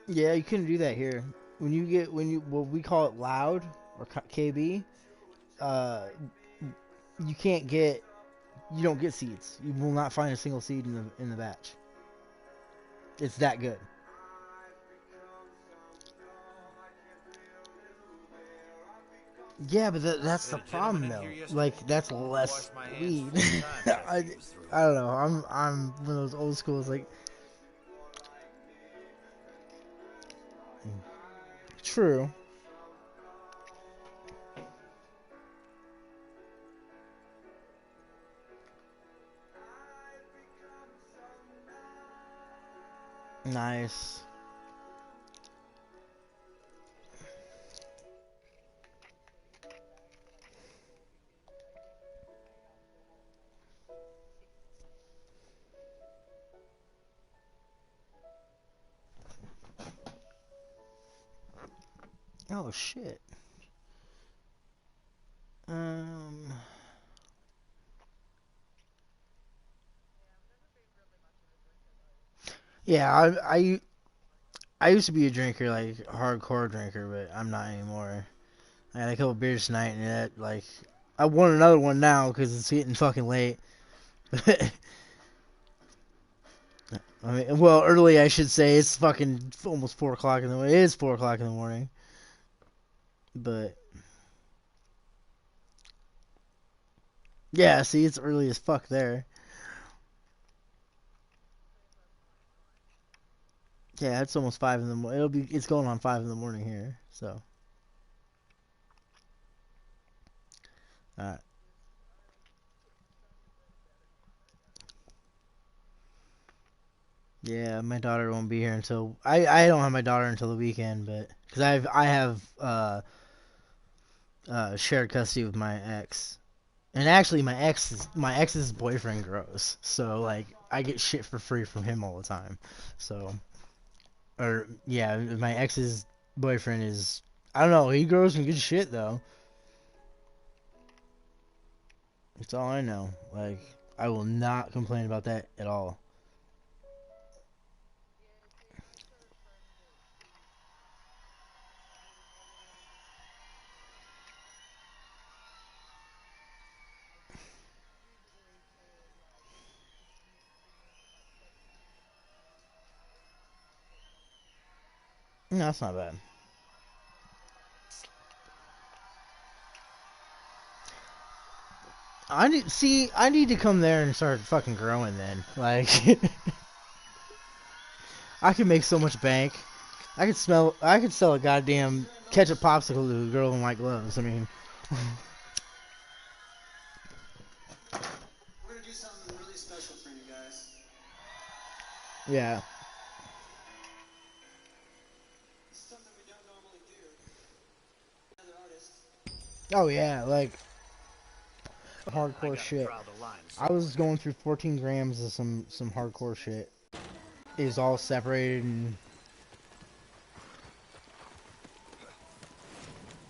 Yeah, you couldn't do that here. When you what we call it loud or KB, uh, you can't get you don't get seeds. You will not find a single seed in the batch. It's that good. Yeah, but that's the Had a gentleman problem in though. here yesterday. Like that's less Washed my hands weed. 4 times after I he was through. I don't know. I'm one of those old schools like true. Nice. Oh shit. Um. Yeah, I used to be a drinker, like a hardcore drinker, but I'm not anymore. I had a couple beers tonight, and that like I want another one now because it's getting fucking late. I mean, well, early I should say. It's fucking almost 4 o'clock in the morning. It is 4 o'clock in the morning, but yeah, see, it's early as fuck there. Yeah, it's almost 5 in the morning. It's going on 5 in the morning here. So, uh, yeah, my daughter won't be here until I don't have my daughter until the weekend, but because I have shared custody with my ex, and actually my ex's boyfriend grows, so like I get shit for free from him all the time. So, or yeah, my ex's boyfriend is I don't know, he grows some good shit though. That's all I know. Like I will not complain about that at all. No, that's not bad. I need to come there and start fucking growing then. Like I could make so much bank. I could sell a goddamn ketchup popsicle to a girl in white gloves. I mean, We're gonna do something really special for you guys. yeah. This is something we don't normally do. Another artist. Oh yeah, like I hardcore gotta shit. draw the line I was somewhere. going through 14 grams of some hardcore shit. It was all separated and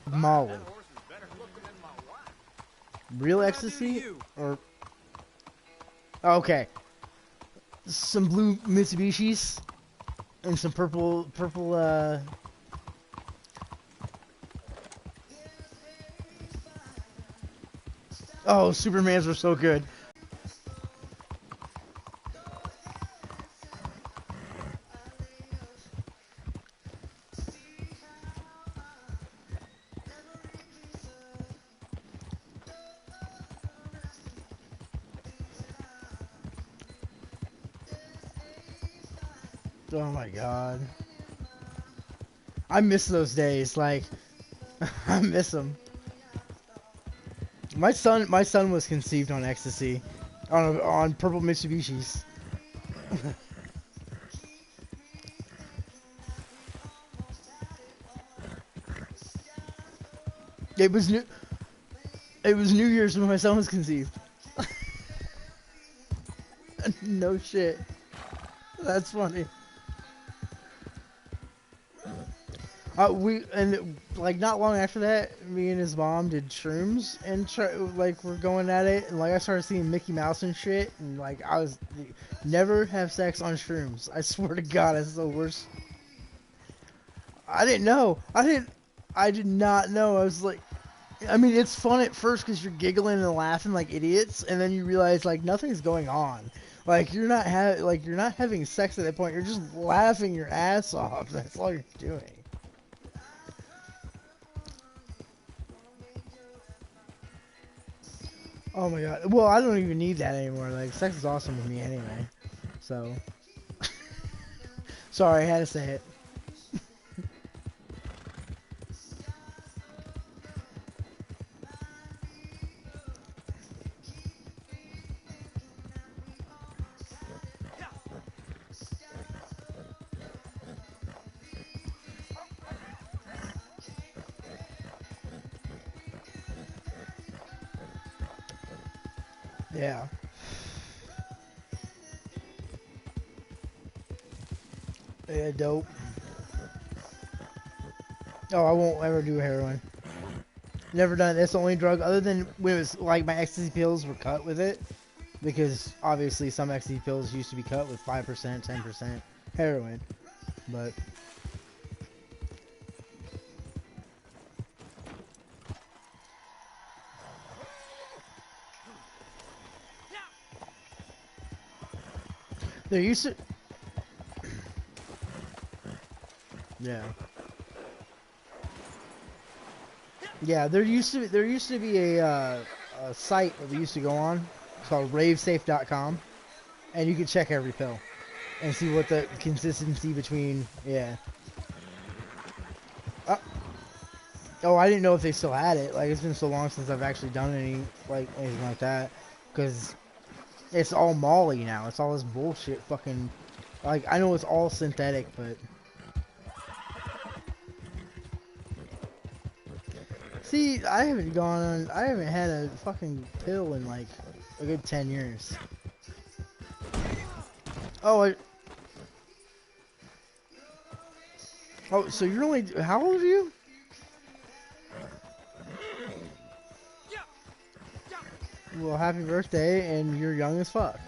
God, Molly. that horse is better looking than my wife. Real What did I do to ecstasy you? or okay, some blue Mitsubishis and some purple. Oh, Supermans were so good. Oh my god, I miss those days. Like I miss them. My son was conceived on ecstasy, on purple Mitsubishis. It was new. It was New Year's when my son was conceived. No shit. That's funny. We and like not long after that, me and his mom did shrooms and like we're going at it, and like I started seeing Mickey Mouse and shit, and like I was never have sex on shrooms. I swear to God, it's the worst. I didn't know. I did not know. I was like, I mean, it's fun at first because you're giggling and laughing like idiots, and then you realize like nothing's going on. Like you're not having sex at that point. You're just laughing your ass off. That's all you're doing. Oh my god. Well, I don't even need that anymore. Like sex is awesome with me anyway. So sorry, I had to say it. Yeah. Yeah, dope. Oh, I won't ever do heroin. Never done it. That's the only drug other than when it was like my ecstasy pills were cut with it. Because obviously some ecstasy pills used to be cut with 5%, 10% heroin. But there used to yeah. Yeah, there used to be a site that we used to go on called ravesafe.com, and you could check every pill and see what the consistency between yeah. Uh, oh, I didn't know if they still had it. Like it's been so long since I've actually done anything like that because it's all Molly now. It's all this bullshit fucking like I know it's all synthetic, but see, I haven't had a fucking pill in like a good 10 years. Oh, oh, so you're only, how old are you? Well, happy birthday, and you're young as fuck.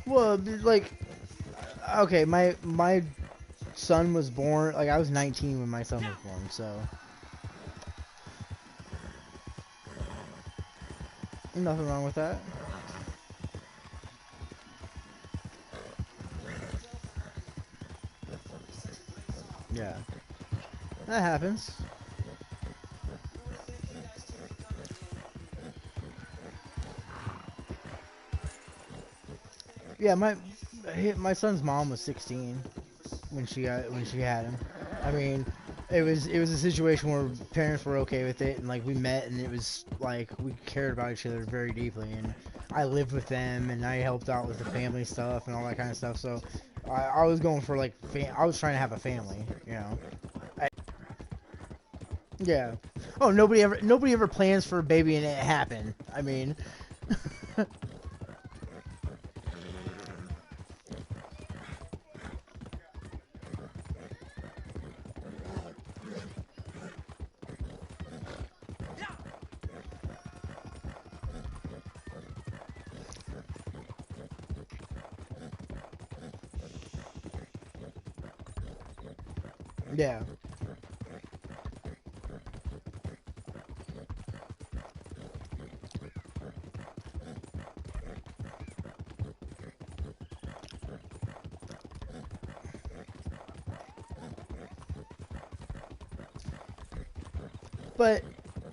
Well, like, okay, my son was born, like, I was 19 when my son was born, so. Nothing wrong with that. Yeah. That happens. Yeah, my son's mom was 16 when she had him. I mean, it was a situation where parents were okay with it, and like we met, and it was like we cared about each other very deeply, and I lived with them, and I helped out with the family stuff and all that kind of stuff. So I was going for like I was trying to have a family, you know. I, yeah. Oh, nobody ever plans for a baby and it happened. I mean. Yeah. But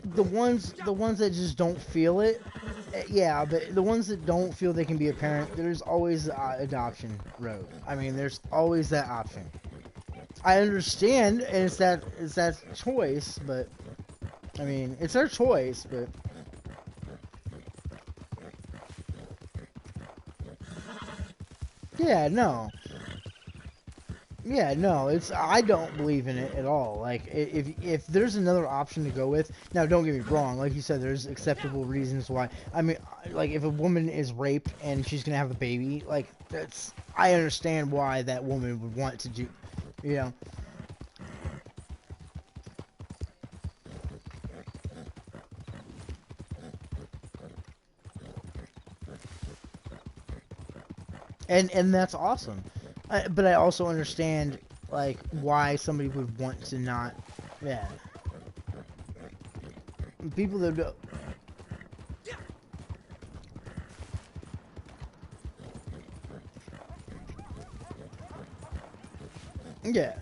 the ones that just don't feel it, yeah, but the ones that don't feel they can be a parent, there's always the adoption road. I mean, there's always that option. I understand, and it's that choice, but I mean, it's their choice, but yeah, no. Yeah, no, it's I don't believe in it at all. Like if there's another option to go with, now don't get me wrong, like you said, there's acceptable reasons why. I mean, like if a woman is raped and she's gonna have a baby, like that's I understand why that woman would want to do, you know. and that's awesome. But I also understand like why somebody would want to not. Yeah, people that do, yeah.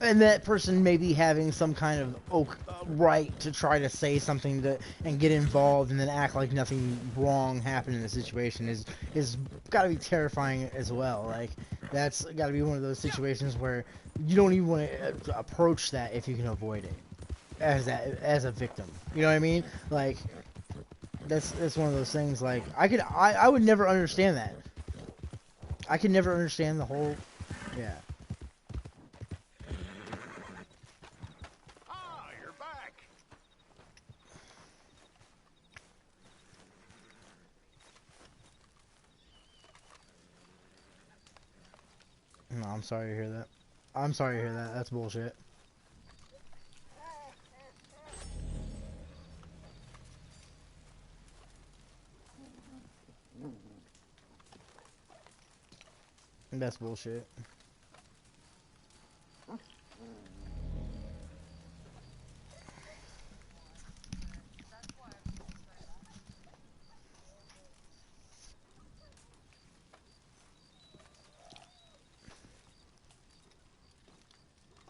And that person may be having some kind of right to try to say something to and get involved and then act like nothing wrong happened in the situation is got to be terrifying as well. Like that's got to be one of those situations where you don't even want to approach that if you can avoid it as a victim. You know what I mean? Like that's one of those things. Like I would never understand that. I could never understand the whole. Yeah. Ah, you're back. No, I'm sorry to hear that. I'm sorry to hear that. That's bullshit. That's bullshit.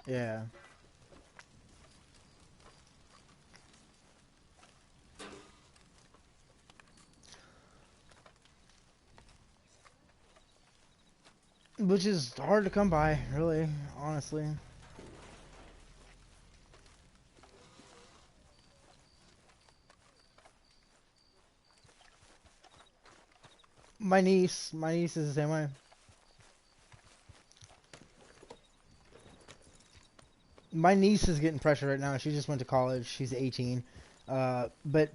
Yeah. Which is hard to come by, really, honestly. My niece is the same way. My niece is getting pressure right now. She just went to college. She's 18. But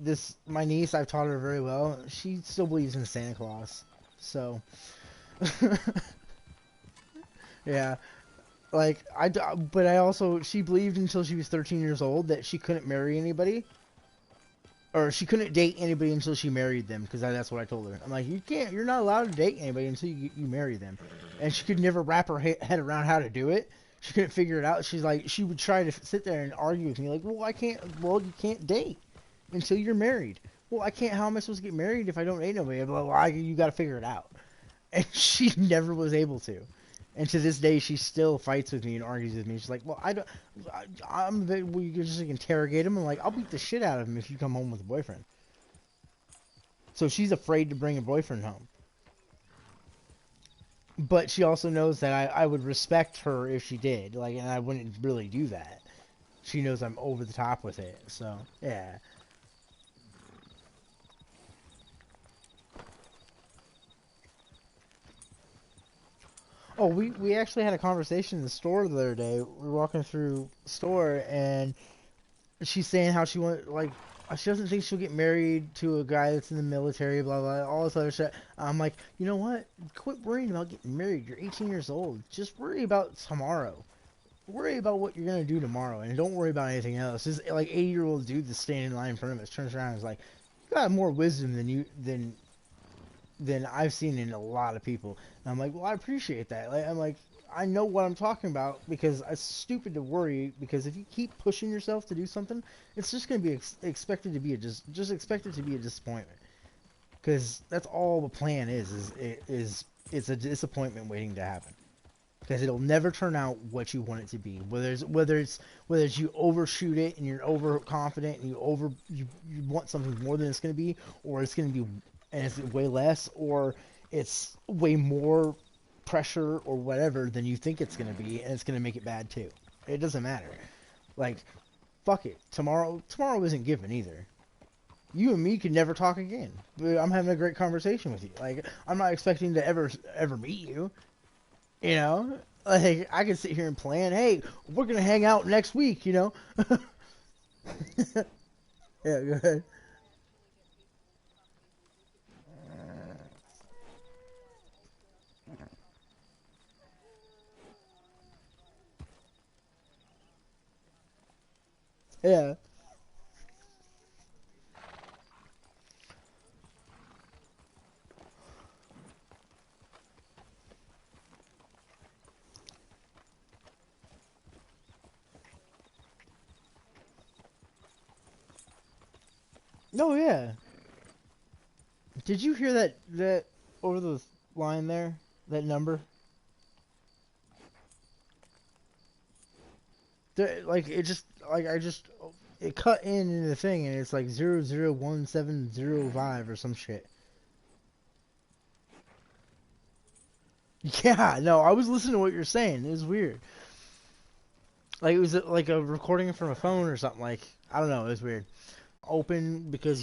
my niece, I've taught her very well. She still believes in Santa Claus. So, yeah. Like, but I also, she believed until she was 13 years old that she couldn't marry anybody. Or she couldn't date anybody until she married them, because that's what I told her. I'm like, you're not allowed to date anybody until you marry them. And she could never wrap her head around how to do it. She couldn't figure it out. She's like, she would try to sit there and argue with me, like, well, you can't date until you're married. Well, I can't, how am I supposed to get married if I don't date nobody? I'm like, well, you got to figure it out. And she never was able to. And to this day, she still fights with me and argues with me. She's like, "Well, I don't. We can just like, interrogate him. I'm like, I'll beat the shit out of him if you come home with a boyfriend." So she's afraid to bring a boyfriend home. But she also knows that I would respect her if she did. Like, and I wouldn't really do that. She knows I'm over the top with it. So yeah. Oh, we actually had a conversation in the store the other day. We were walking through the store and she's saying how she doesn't think she'll get married to a guy that's in the military, blah blah, all this other shit. I'm like, you know what? Quit worrying about getting married. You're 18 years old. Just worry about tomorrow. Worry about what you're gonna do tomorrow, and don't worry about anything else. This like 80-year-old dude that's standing in line in front of us turns around and is like, "You got more wisdom than I've seen in a lot of people." And I'm like, well, I appreciate that. Like, I'm like, I know what I'm talking about because it's stupid to worry because if you keep pushing yourself to do something, it's just going to be expected to be just expect it to be a disappointment because that's all the plan is it's a disappointment waiting to happen because it'll never turn out what you want it to be. Whether it's you overshoot it and you're overconfident and you want something more than it's going to be, or it's going to be and it's way less, or it's way more pressure or whatever than you think it's going to be, and it's going to make it bad too. It doesn't matter. Like fuck it. Tomorrow isn't given either. You and me could never talk again. But I'm having a great conversation with you. Like I'm not expecting to ever meet you. You know, like I can sit here and plan. Hey, we're gonna hang out next week. You know. Yeah, go ahead. Yeah. Oh yeah. Did you hear that over the line there? That number? Like it just like I just it cut in the thing and it's like 001705 or some shit. Yeah, no, I was listening to what you're saying. It was weird. Like it was like a recording from a phone or something. Like I don't know. It was weird. Open because